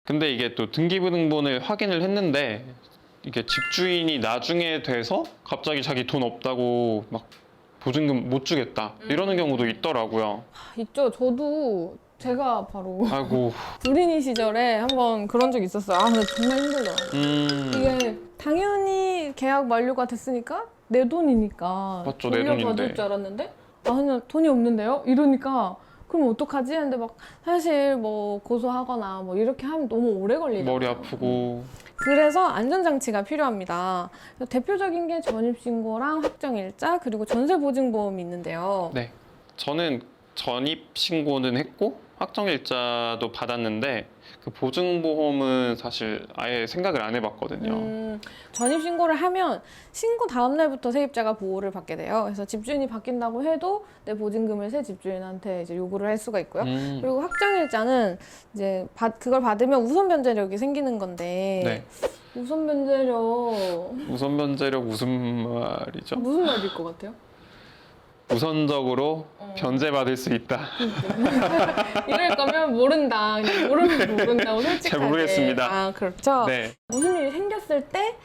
근데 이게 또 등기부등본을 확인을 했는데 이게 집주인이 나중에 돼서 갑자기 자기 돈 없다고 막 보증금 못 주겠다 이러는 경우도 있더라고요. 있죠. 저도 제가 바로 아이고. 불인이 시절에 한번 그런 적 있었어요. 아, 근데 정말 힘들더라고요. 이게 당연히 계약 만료가 됐으니까 내 돈이니까 맞죠, 내 돈인데. 돌려받을 줄 알았는데 아, 그냥 돈이 없는데요? 이러니까 그럼 어떡하지? 근데 막 사실 뭐 고소하거나 뭐 이렇게 하면 너무 오래 걸리잖아요. 머리 아프고. 그래서 안전장치가 필요합니다. 대표적인 게 전입신고랑 확정일자 그리고 전세보증보험이 있는데요. 네. 저는 전입신고는 했고 확정일자도 받았는데 그 보증보험은 사실 아예 생각을 안 해봤거든요. 전입신고를 하면 신고 다음 날부터 세입자가 보호를 받게 돼요. 그래서 집주인이 바뀐다고 해도 내 보증금을 새 집주인한테 이제 요구를 할 수가 있고요. 그리고 확정일자는 이제 그걸 받으면 우선 변제력이 생기는 건데 네. 우선 변제력 우선 변제력 무슨 말이죠? 무슨 말일 것 같아요? 우선적으로 변제받을 수 있다. 이럴 거면 모른다. 그냥 모르면 모른다고 솔직하게. 잘 모르겠습니다. 아, 그렇죠. 네. 무슨 일이 생겼을 때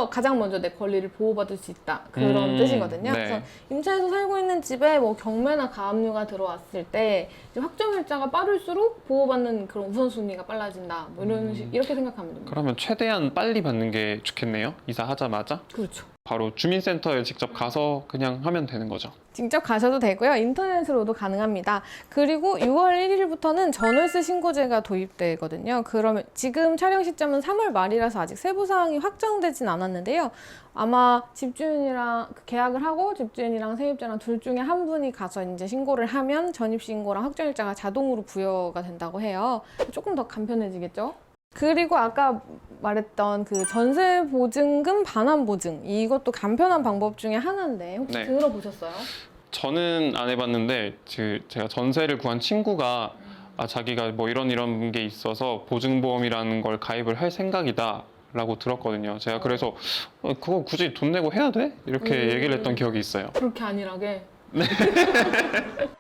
가장 먼저 내 권리를 보호받을 수 있다. 그런 뜻이거든요. 네. 그래서 임차해서 살고 있는 집에 뭐 경매나 가압류가 들어왔을 때 이제 확정일자가 빠를수록 보호받는 그런 우선순위가 빨라진다. 뭐 이렇게 생각하면 됩니다. 그러면 최대한 빨리 받는 게 좋겠네요. 이사하자마자. 그렇죠. 바로 주민센터에 직접 가서 그냥 하면 되는 거죠. 직접 가셔도 되고요. 인터넷으로도 가능합니다. 그리고 6월 1일부터는 전월세 신고제가 도입되거든요. 그러면 지금 촬영 시점은 3월 말이라서 아직 세부 사항이 확정되진 않았는데요. 아마 집주인이랑 계약을 하고 집주인이랑 세입자랑 둘 중에 한 분이 가서 이제 신고를 하면 전입신고랑 확정일자가 자동으로 부여가 된다고 해요. 조금 더 간편해지겠죠? 그리고 아까 말했던 그 전세 보증금 반환 보증 이것도 간편한 방법 중에 하나인데 혹시 네. 들어보셨어요? 저는 안 해봤는데 제가 전세를 구한 친구가 자기가 뭐 이런 게 있어서 보증보험이라는 걸 가입을 할 생각이다 라고 들었거든요. 제가 그래서 그거 굳이 돈 내고 해야 돼? 이렇게 얘기를 했던 기억이 있어요. 그렇게 안일하게? 네.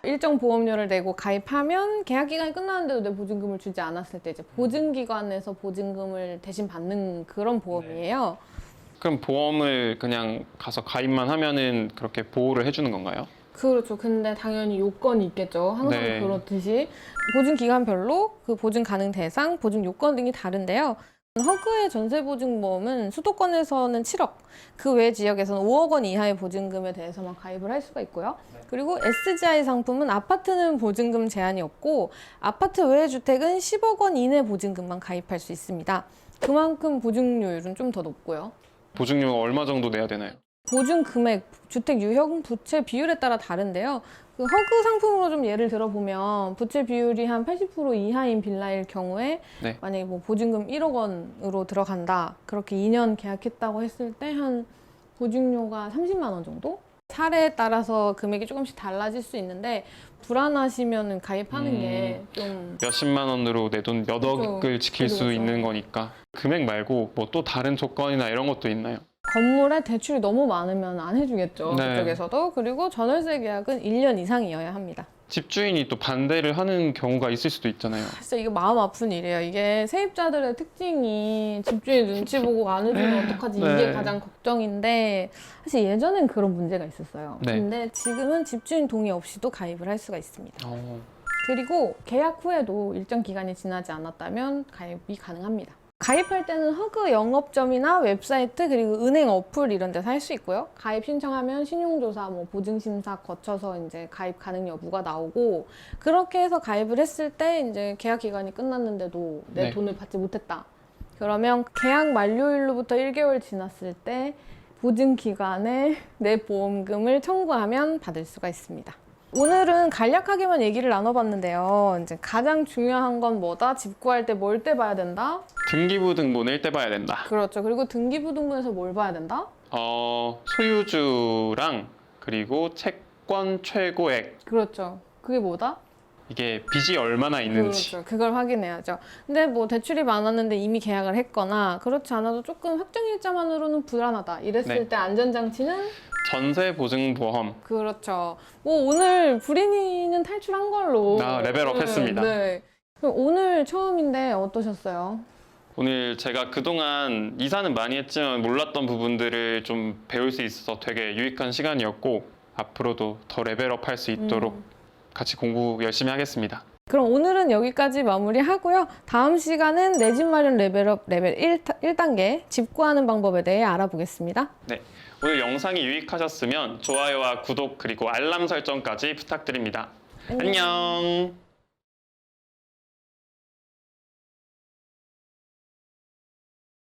일정 보험료를 내고 가입하면 계약 기간이 끝났는데도 내 보증금을 주지 않았을 때 이제 보증기관에서 보증금을 대신 받는 그런 보험이에요. 그럼 보험을 그냥 가서 가입만 하면은 그렇게 보호를 해주는 건가요? 그렇죠. 근데 당연히 요건이 있겠죠. 항상 네. 그렇듯이 보증 기간별로 그 보증 가능 대상, 보증 요건 등이 다른데요. 허그의 전세보증보험은 수도권에서는 7억, 그 외 지역에서는 5억 원 이하의 보증금에 대해서만 가입을 할 수가 있고요. 그리고 SGI 상품은 아파트는 보증금 제한이 없고 아파트 외 주택은 10억 원 이내 보증금만 가입할 수 있습니다. 그만큼 보증료율은 좀 더 높고요. 보증료가 얼마 정도 내야 되나요? 보증 금액, 주택 유형, 부채 비율에 따라 다른데요. 그 허그 상품으로 좀 예를 들어보면 부채 비율이 한 80% 이하인 빌라일 경우에 네. 만약에 뭐 보증금 1억 원으로 들어간다. 그렇게 2년 계약했다고 했을 때 한 보증료가 30만 원 정도? 사례에 따라서 금액이 조금씩 달라질 수 있는데 불안하시면 가입하는 게 좀 몇십만 원으로 내 돈 몇 억을 지킬 수 그렇죠. 있는 거니까. 금액 말고 뭐 또 다른 조건이나 이런 것도 있나요? 건물에 대출이 너무 많으면 안 해주겠죠. 네. 그쪽에서도. 그리고 전월세 계약은 1년 이상이어야 합니다. 집주인이 또 반대를 하는 경우가 있을 수도 있잖아요. 진짜 이거 마음 아픈 일이에요. 이게 세입자들의 특징이 집주인 눈치 보고 안 해주면 어떡하지? 네. 이게 가장 걱정인데 사실 예전엔 그런 문제가 있었어요. 네. 근데 지금은 집주인 동의 없이도 가입을 할 수가 있습니다. 어. 그리고 계약 후에도 일정 기간이 지나지 않았다면 가입이 가능합니다. 가입할 때는 허그 영업점이나 웹사이트 그리고 은행 어플 이런 데서 할 수 있고요. 가입 신청하면 신용조사, 뭐 보증심사 거쳐서 이제 가입 가능 여부가 나오고 그렇게 해서 가입을 했을 때 이제 계약 기간이 끝났는데도 내 네. 돈을 받지 못했다. 그러면 계약 만료일로부터 1개월 지났을 때 보증 기간에 내 보험금을 청구하면 받을 수가 있습니다. 오늘은 간략하게만 얘기를 나눠봤는데요. 이제 가장 중요한 건 뭐다? 집 구할 때 뭘 떼봐야 된다? 등기부등본을 떼봐야 된다. 그렇죠. 그리고 등기부등본에서 뭘 봐야 된다? 소유주랑 그리고 채권 최고액. 그렇죠. 그게 뭐다? 이게 빚이 얼마나 있는지. 그렇죠. 그걸 확인해야죠. 근데 뭐 대출이 많았는데 이미 계약을 했거나 그렇지 않아도 조금 확정일자만으로는 불안하다. 이랬을 네. 때 안전장치는? 전세보증보험. 그렇죠. 뭐 오늘 불인이는 탈출한 걸로. 레벨업 했습니다. 네. 그럼 오늘 처음인데 어떠셨어요? 오늘 제가 그동안 이사는 많이 했지만 몰랐던 부분들을 좀 배울 수 있어서 되게 유익한 시간이었고 앞으로도 더 레벨업 할 수 있도록 같이 공부 열심히 하겠습니다. 그럼 오늘은 여기까지 마무리하고요. 다음 시간은 내 집 마련 레벨업 레벨 1단계 집 구하는 방법에 대해 알아보겠습니다. 네, 오늘 영상이 유익하셨으면 좋아요와 구독 그리고 알람 설정까지 부탁드립니다. 안녕.